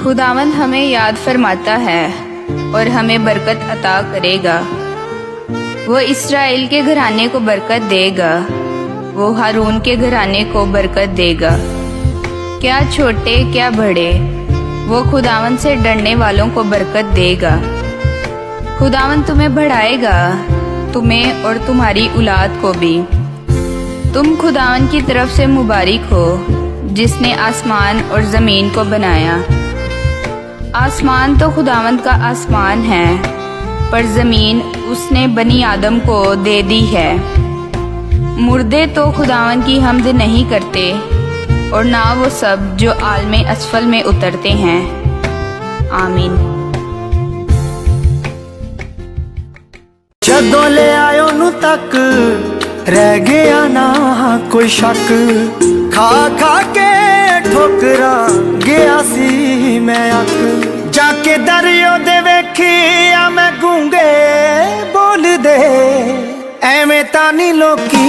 खुदावंद हमें याद फरमाता है और हमें बरकत अता करेगा। वो इस्राएल के घराने को बरकत देगा, वो हारून के घराने को बरकत देगा। क्या छोटे क्या बड़े, वो खुदावंद से डरने वालों को बरकत देगा। खुदावंद तुम्हें बढ़ाएगा, तुम्हें और तुम्हारी औलाद को भी। तुम खुदावंद की तरफ से मुबारक हो, जिसने आसमान और ज़मीन को बनाया। आसमान तो खुदावंद का आसमान है, पर ज़मीन उसने बनी आदम को दे दी है। मुर्दे तो खुदावंद की हम्द नहीं करते, और ना वो सब जो आलमे असफल में उतरते हैं। आमीन। जदों ले आयो नू तक रह गया ना कोई शक, खा खा के ठोकरा गया सी मैं अक। जाके दरियो दे वेखिया मैं गूंगे बोल दे, एवें तां नी लोकी